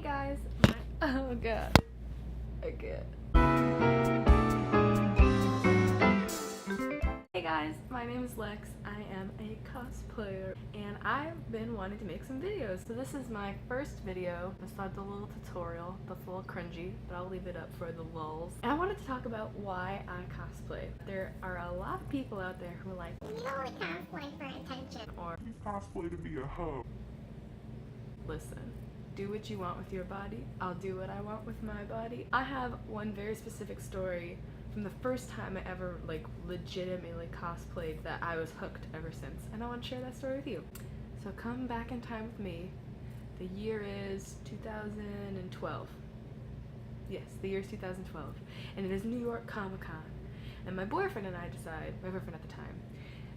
guys, oh god, I can't. Hey guys, my name is Lex. I am a cosplayer and I've been wanting to make some videos. So this is my first video. I started a little tutorial that's a little cringy, but I'll leave it up for the lulz. And I wanted to talk about why I cosplay. There are a lot of people out there who are like, you only cosplay for attention, or you cosplay to be a hoe. Listen, do what you want with your body. I'll do what I want with my body. I have one very specific story from the first time I ever legitimately cosplayed that I was hooked ever since, and I want to share that story with you. So come back in time with me. The year is 2012. Yes, the year is 2012, and it is New York Comic-Con. And my boyfriend and I decide, my boyfriend at the time,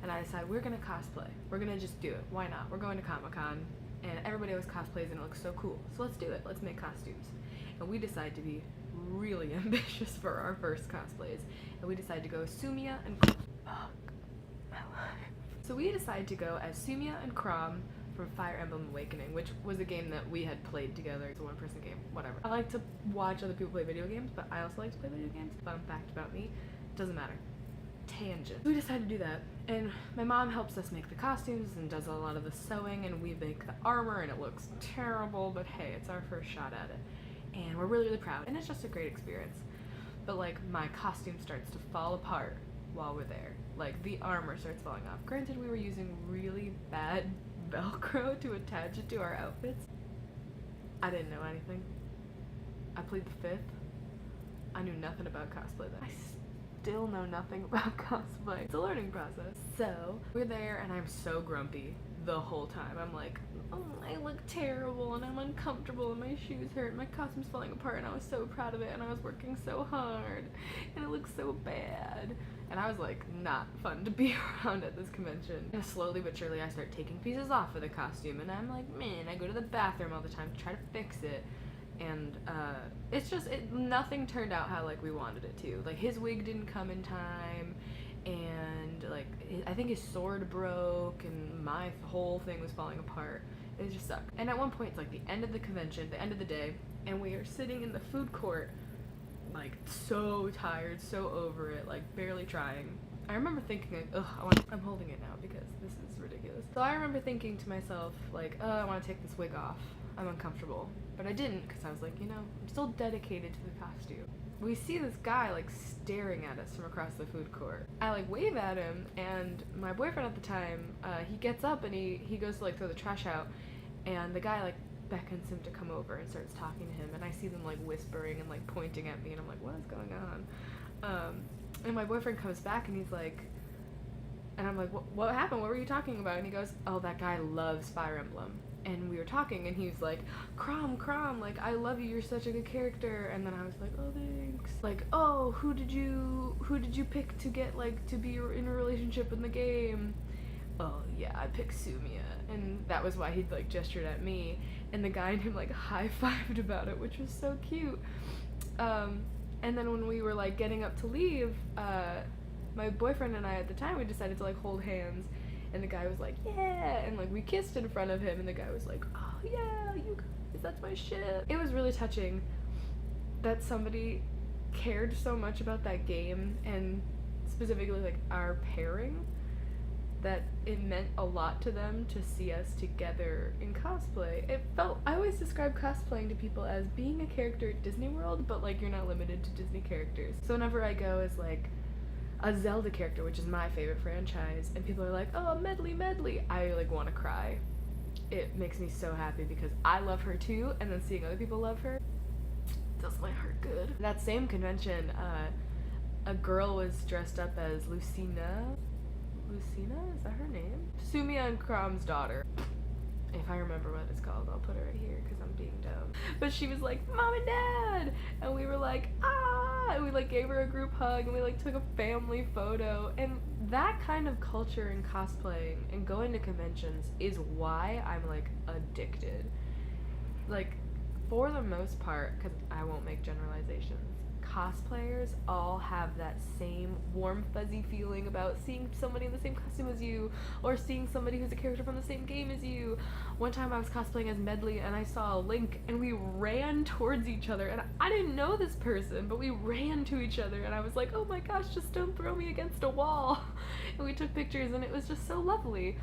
and I decide we're gonna cosplay. We're gonna just do it. Why not? We're going to Comic-Con, and everybody always cosplays and it looks so cool. So let's do it. Let's make costumes. And we decide to be really ambitious for our first cosplays, and we decided to go Sumia and fuck my life. So we decided to go as Sumia and Crom from Fire Emblem Awakening, which was a game that we had played together. It's a one-person game, whatever. I like to watch other people play video games, but I also like to play video games. Fun fact about me, doesn't matter. Tangent. We decided to do that, and my mom helps us make the costumes and does a lot of the sewing, and we make the armor, and it looks terrible, but hey, it's our first shot at it. And we're really proud, and it's just a great experience. But my costume starts to fall apart while we're there. The armor starts falling off. Granted, we were using really bad Velcro to attach it to our outfits. I didn't know anything. I plead the fifth. I knew nothing about cosplay then. I still know nothing about cosplay. It's a learning process. So we're there, and I'm so grumpy the whole time. I'm like, oh, I look terrible and I'm uncomfortable and my shoes hurt and my costume's falling apart, and I was so proud of it and I was working so hard and it looks so bad. And I was not fun to be around at this convention. And slowly but surely I start taking pieces off of the costume, and I'm like, man, I go to the bathroom all the time to try to fix it. And it's just, nothing turned out how we wanted it to. His wig didn't come in time, and I think his sword broke, and my whole thing was falling apart. It just sucked. And at one point, it's the end of the convention, the end of the day, and we are sitting in the food court, so tired, so over it, barely trying. I remember thinking, ugh, I'm holding it now because this is ridiculous. So I remember thinking to myself, oh, I want to take this wig off. I'm uncomfortable. But I didn't, because I was I'm still dedicated to the costume. We see this guy staring at us from across the food court. I wave at him, and my boyfriend at the time, he gets up and he goes to throw the trash out, and the guy beckons him to come over and starts talking to him, and I see them whispering and pointing at me, and I'm like, what is going on? And my boyfriend comes back and he's and I'm like, what happened? What were you talking about? And he goes, oh, that guy loves Fire Emblem. And we were talking, and he was like, Crom, I love you, you're such a good character. And then I was like, oh, thanks. Oh, who did you pick to get, to be in a relationship in the game? Oh, yeah, I picked Sumia. And that was why he'd, gestured at me. And the guy and him, high-fived about it, which was so cute. And then when we were, getting up to leave, my boyfriend and I at the time, we decided to, hold hands. And the guy was like, yeah, and we kissed in front of him, and the guy was like, oh yeah, you guys, that's my shit. It was really touching that somebody cared so much about that game, and specifically our pairing, that it meant a lot to them to see us together in cosplay. I always describe cosplaying to people as being a character at Disney World, but you're not limited to Disney characters. So whenever I go as a Zelda character, which is my favorite franchise, and people are like, oh, Medley, I want to cry. It makes me so happy because I love her too, and then seeing other people love her does my heart good. That same convention, a girl was dressed up as Lucina, is that her name? Sumia and Crom's daughter. If I remember what it's called, I'll put it right here because I'm being dumb. But she was like, Mom and Dad! And we were like, ah! And we gave her a group hug, and we took a family photo. And that kind of culture in cosplaying and going to conventions is why I'm addicted. For the most part, because I won't make generalizations, cosplayers all have that same warm fuzzy feeling about seeing somebody in the same costume as you, or seeing somebody who's a character from the same game as you. One time I was cosplaying as Medley and I saw a Link and we ran towards each other, and I didn't know this person, but we ran to each other and I was like, oh my gosh, just don't throw me against a wall. And we took pictures and it was just so lovely.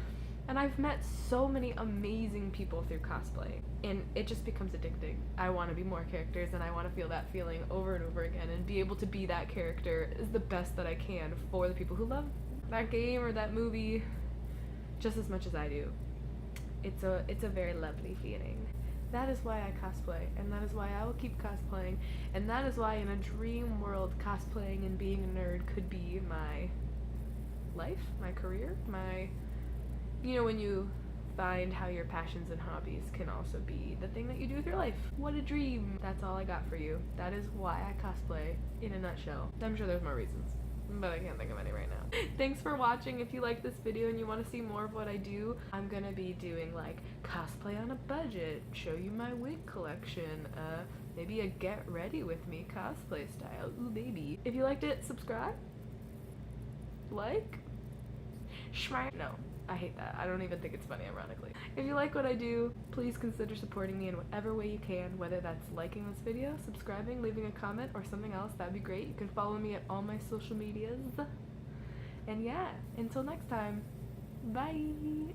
And I've met so many amazing people through cosplay, and it just becomes addicting. I want to be more characters, and I want to feel that feeling over and over again, and be able to be that character is the best that I can for the people who love that game or that movie just as much as I do. It's a very lovely feeling. That is why I cosplay, and that is why I will keep cosplaying, and that is why in a dream world, cosplaying and being a nerd could be my life, my career, my... You know, when you find how your passions and hobbies can also be the thing that you do with your life. What a dream! That's all I got for you. That is why I cosplay, in a nutshell. I'm sure there's more reasons, but I can't think of any right now. Thanks for watching. If you like this video and you want to see more of what I do, I'm gonna be doing like cosplay on a budget, show you my wig collection, maybe a get ready with me cosplay style. Ooh baby. If you liked it, subscribe, like, no, I hate that. I don't even think it's funny, ironically. If you like what I do, please consider supporting me in whatever way you can, whether that's liking this video, subscribing, leaving a comment, or something else. That'd be great. You can follow me at all my social medias. And yeah, until next time, bye!